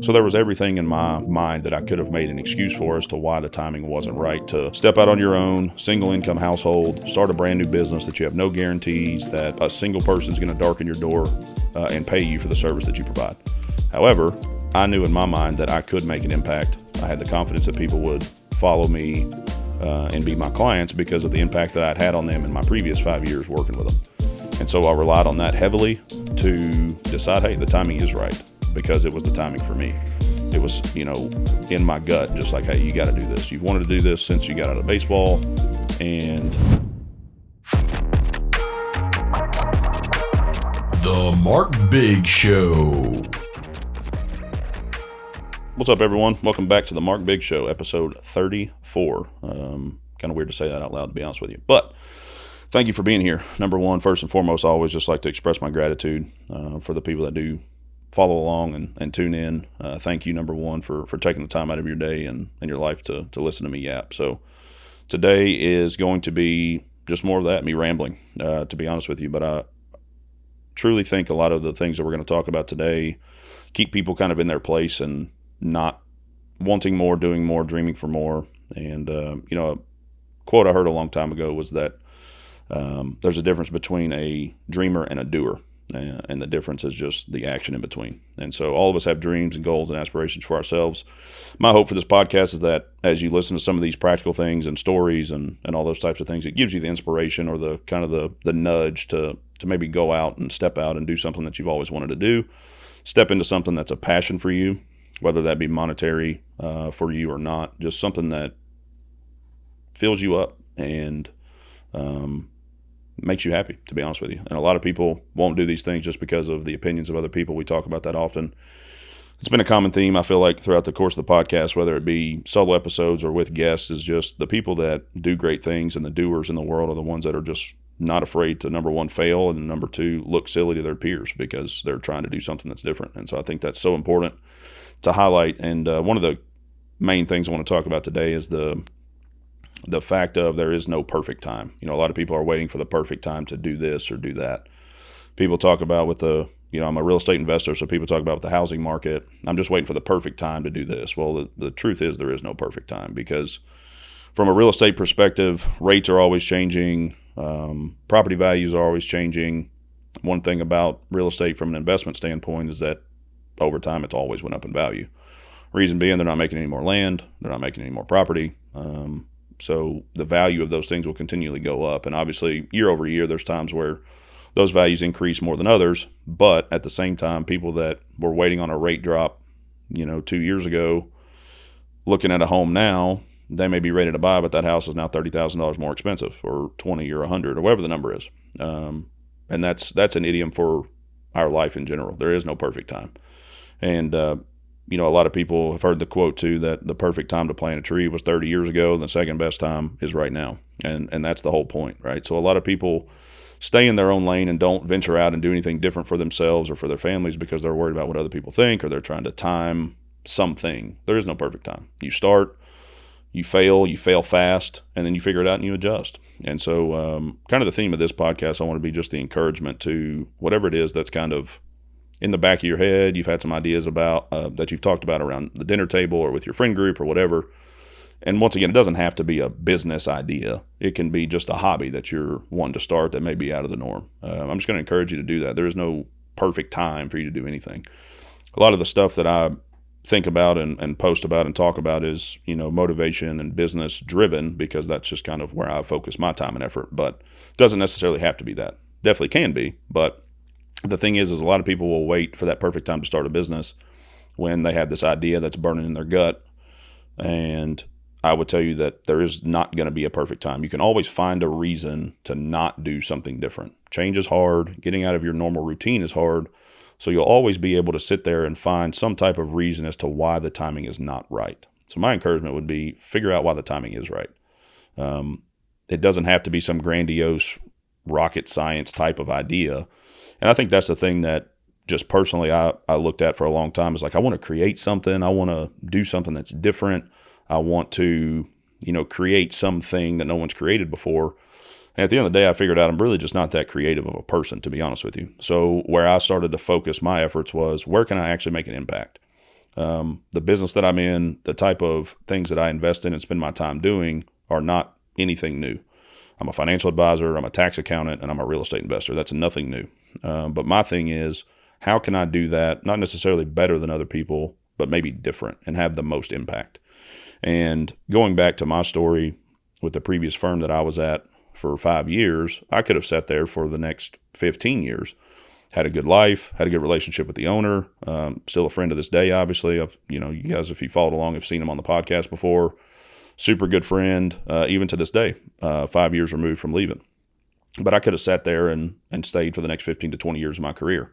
So there was everything in my mind that I could have made an excuse for as to why the timing wasn't right to step out on your own, single income household, start a brand new business that you have no guarantees that a single person is going to darken your door and pay you for the service that you provide. However, I knew in my mind that I could make an impact. I had the confidence that people would follow me and be my clients because of the impact that I'd had on them in my previous 5 years working with them. And so I relied on that heavily to decide, hey, the timing is right, because it was the timing for me. It was, in my gut, just like, hey, you got to do this. You've wanted to do this since you got out of baseball. And The Mark Bigg Show. What's up, everyone? Welcome back to the Mark Bigg Show, episode 34. Kind of weird to say that out loud, to be honest with you. But thank you for being here. Number one, first and foremost, I always just like to express my gratitude for the people that do follow along and tune in. Thank you, number one, for taking the time out of your day and your life to listen to me yap. So today is going to be just more of that, me rambling, to be honest with you. But I truly think a lot of the things that we're going to talk about today keep people kind of in their place and not wanting more, doing more, dreaming for more. And, a quote I heard a long time ago was that there's a difference between a dreamer and a doer. And the difference is just the action in between. And so all of us have dreams and goals and aspirations for ourselves. My hope for this podcast is that as you listen to some of these practical things and stories and all those types of things, it gives you the inspiration or the kind of the nudge to maybe go out and step out and do something that you've always wanted to do. Step into something that's a passion for you, whether that be monetary for you or not, just something that fills you up and makes you happy, to be honest with you. And a lot of people won't do these things just because of the opinions of other people. We talk about that often. It's been a common theme, I feel like, throughout the course of the podcast, whether it be solo episodes or with guests, is just the people that do great things and the doers in the world are the ones that are just not afraid to, number one, fail, and number two, look silly to their peers because they're trying to do something that's different. And so I think that's so important to highlight. And one of the main things I want to talk about today is the fact of there is no perfect time. A lot of people are waiting for the perfect time to do this or do that. People talk about I'm a real estate investor, so people talk about with the housing market, I'm just waiting for the perfect time to do this. Well, the truth is there is no perfect time, because from a real estate perspective, rates are always changing. Property values are always changing. One thing about real estate from an investment standpoint is that over time it's always went up in value. Reason being, they're not making any more land. They're not making any more property. So the value of those things will continually go up. And obviously, year over year, there's times where those values increase more than others. But at the same time, people that were waiting on a rate drop, 2 years ago, looking at a home now, they may be ready to buy, but that house is now $30,000 more expensive, or 20 or 100, or whatever the number is. And that's an idiom for our life in general. There is no perfect time. And a lot of people have heard the quote too, that the perfect time to plant a tree was 30 years ago, and the second best time is right now. And that's the whole point, right? So a lot of people stay in their own lane and don't venture out and do anything different for themselves or for their families because they're worried about what other people think, or they're trying to time something. There is no perfect time. You start, you fail fast, and then you figure it out and you adjust. And so kind of the theme of this podcast, I want to be just the encouragement to whatever it is that's kind of in the back of your head, you've had some ideas about that you've talked about around the dinner table or with your friend group or whatever. And once again, it doesn't have to be a business idea. It can be just a hobby that you're wanting to start that may be out of the norm. I'm just going to encourage you to do that. There is no perfect time for you to do anything. A lot of the stuff that I think about and post about and talk about is, motivation and business driven, because that's just kind of where I focus my time and effort. But it doesn't necessarily have to be that. Definitely can be, but the thing is a lot of people will wait for that perfect time to start a business when they have this idea that's burning in their gut. And I would tell you that there is not going to be a perfect time. You can always find a reason to not do something different. Change is hard. Getting out of your normal routine is hard. So you'll always be able to sit there and find some type of reason as to why the timing is not right. So my encouragement would be figure out why the timing is right. It doesn't have to be some grandiose rocket science type of idea. And I think that's the thing that just personally I looked at for a long time, is like, I want to create something. I want to do something that's different. I want to, create something that no one's created before. And at the end of the day, I figured out I'm really just not that creative of a person, to be honest with you. So where I started to focus my efforts was, where can I actually make an impact? The business that I'm in, the type of things that I invest in and spend my time doing are not anything new. I'm a financial advisor, I'm a tax accountant, and I'm a real estate investor. That's nothing new. But my thing is, how can I do that, not necessarily better than other people, but maybe different and have the most impact? And going back to my story with the previous firm that I was at for 5 years, I could have sat there for the next 15 years, had a good life, had a good relationship with the owner, still a friend to this day, obviously. You guys, if you followed along, have seen him on the podcast before. Super good friend, even to this day, 5 years removed from leaving. But I could have sat there and stayed for the next 15 to 20 years of my career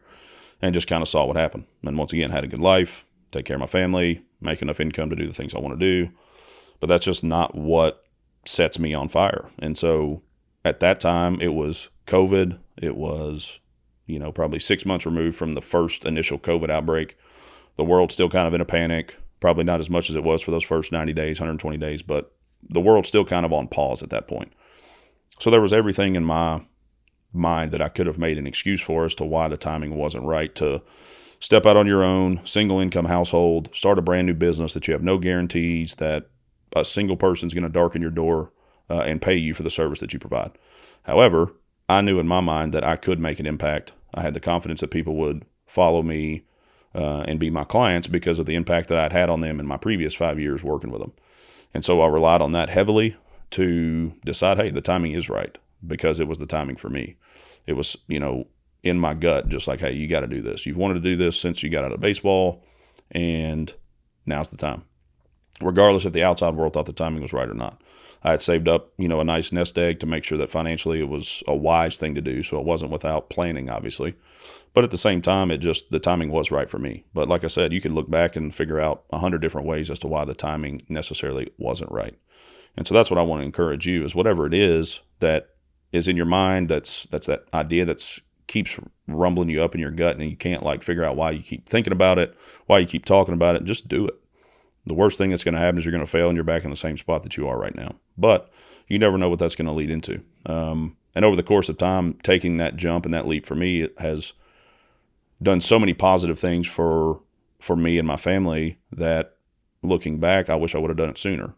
and just kind of saw what happened. And once again, had a good life, take care of my family, make enough income to do the things I want to do. But that's just not what sets me on fire. And so at that time, it was COVID. It was, probably 6 months removed from the first initial COVID outbreak. The world's still kind of in a panic. Probably not as much as it was for those first 90 days, 120 days, but the world's still kind of on pause at that point. So there was everything in my mind that I could have made an excuse for as to why the timing wasn't right to step out on your own, single income household, start a brand new business that you have no guarantees that a single person's going to darken your door and pay you for the service that you provide. However, I knew in my mind that I could make an impact. I had the confidence that people would follow me and be my clients because of the impact that I'd had on them in my previous 5 years working with them. And so I relied on that heavily to decide, hey, the timing is right, because it was the timing for me. It was, in my gut, just like, hey, you got to do this. You've wanted to do this since you got out of baseball, and now's the time. Regardless if the outside world thought the timing was right or not. I had saved up, a nice nest egg to make sure that financially it was a wise thing to do, so it wasn't without planning, obviously. But at the same time, the timing was right for me. But like I said, you can look back and figure out 100 different ways as to why the timing necessarily wasn't right. And so that's what I want to encourage you is whatever it is that is in your mind, that's that idea that keeps rumbling you up in your gut and you can't figure out why you keep thinking about it, why you keep talking about it, just do it. The worst thing that's going to happen is you're going to fail and you're back in the same spot that you are right now. But you never know what that's going to lead into. And over the course of time, taking that jump and that leap for me, it has done so many positive things for me and my family that looking back, I wish I would have done it sooner,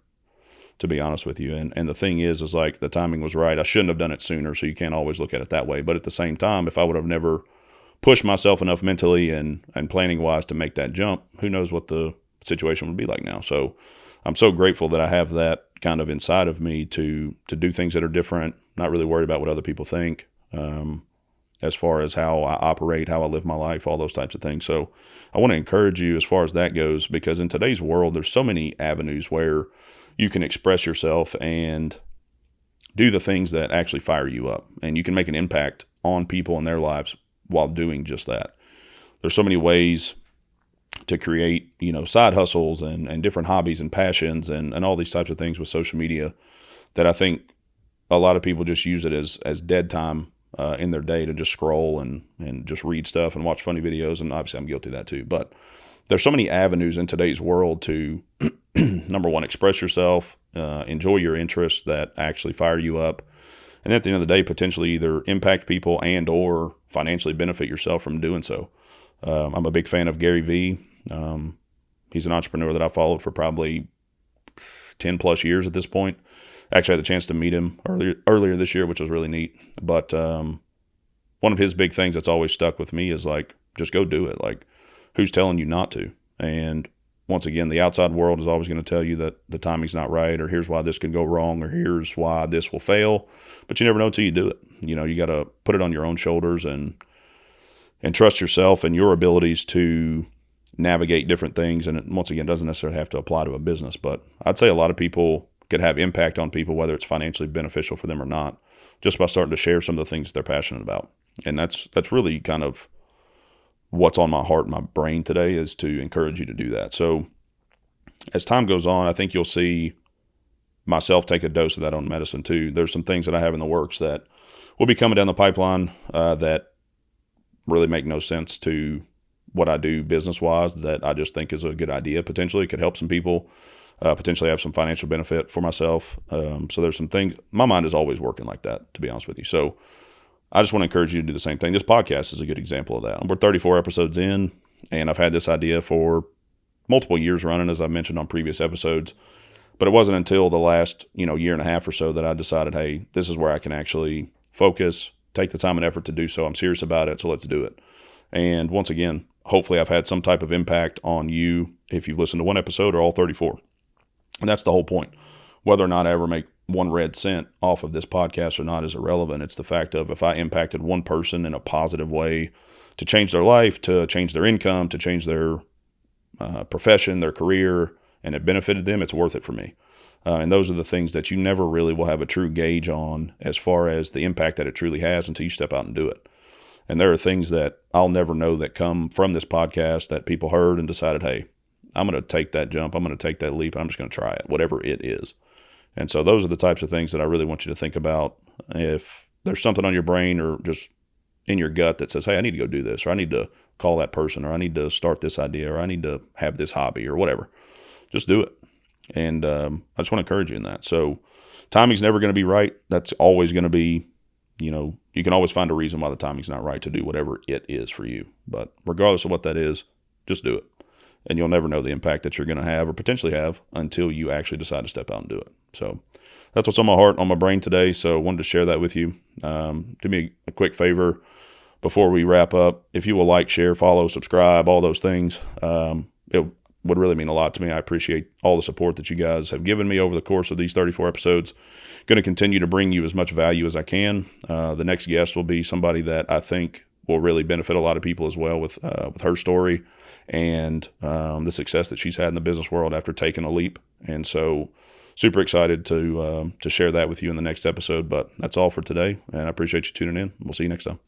to be honest with you. And the thing is the timing was right. I shouldn't have done it sooner, so you can't always look at it that way. But at the same time, if I would have never pushed myself enough mentally and planning-wise to make that jump, who knows what the situation would be like now. So I'm so grateful that I have that kind of inside of me to do things that are different, not really worried about what other people think, as far as how I operate, how I live my life, all those types of things. So I want to encourage you as far as that goes, because in today's world, there's so many avenues where you can express yourself and do the things that actually fire you up, and you can make an impact on people in their lives while doing just that. There's so many ways to create, side hustles and different hobbies and passions and all these types of things with social media that I think a lot of people just use it as dead time in their day to just scroll and just read stuff and watch funny videos. And obviously I'm guilty of that too. But there's so many avenues in today's world to, number one, express yourself, enjoy your interests that actually fire you up. And at the end of the day, potentially either impact people and or financially benefit yourself from doing so. I'm a big fan of Gary Vee. He's an entrepreneur that I followed for probably 10 plus years at this point. Actually had the chance to meet him earlier this year, which was really neat. But one of his big things that's always stuck with me is just go do it. Who's telling you not to? And once again, the outside world is always going to tell you that the timing's not right, or here's why this could go wrong, or here's why this will fail. But you never know until you do it. You got to put it on your own shoulders and trust yourself and your abilities to navigate different things. And it, once again, doesn't necessarily have to apply to a business, but I'd say a lot of people could have impact on people, whether it's financially beneficial for them or not, just by starting to share some of the things they're passionate about. And that's really kind of what's on my heart and my brain today, is to encourage you to do that. So as time goes on, I think you'll see myself take a dose of that own medicine too. There's some things that I have in the works that will be coming down the pipeline that really make no sense to what I do business-wise, that I just think is a good idea. Potentially it could help some people, potentially have some financial benefit for myself. So there's some things, my mind is always working like that, to be honest with you. So I just want to encourage you to do the same thing. This podcast is a good example of that. We're 34 episodes in, and I've had this idea for multiple years running, as I mentioned on previous episodes. But it wasn't until the last, year and a half or so that I decided, hey, this is where I can actually focus, take the time and effort to do so. I'm serious about it, so let's do it. And once again, hopefully I've had some type of impact on you if you've listened to one episode or all 34. And that's the whole point. Whether or not I ever make one red cent off of this podcast or not is irrelevant. It's the fact of if I impacted one person in a positive way to change their life, to change their income, to change their profession, their career, and it benefited them, it's worth it for me. And those are the things that you never really will have a true gauge on as far as the impact that it truly has until you step out and do it. And there are things that I'll never know that come from this podcast that people heard and decided, hey, I'm going to take that jump. I'm going to take that leap. I'm just going to try it, whatever it is. And so those are the types of things that I really want you to think about. If there's something on your brain or just in your gut that says, hey, I need to go do this, or I need to call that person, or I need to start this idea, or I need to have this hobby or whatever, just do it. And I just want to encourage you in that. So timing's never going to be right. That's always going to be, you can always find a reason why the timing's not right to do whatever it is for you. But regardless of what that is, just do it. And you'll never know the impact that you're going to have or potentially have until you actually decide to step out and do it. So that's what's on my heart, on my brain today. So I wanted to share that with you. Do me a quick favor before we wrap up. If you will like, share, follow, subscribe, all those things, it would really mean a lot to me. I appreciate all the support that you guys have given me over the course of these 34 episodes. Going to continue to bring you as much value as I can. The next guest will be somebody that I think will really benefit a lot of people as well with her story and the success that she's had in the business world after taking a leap. And so super excited to share that with you in the next episode. But that's all for today, and I appreciate you tuning in. We'll see you next time.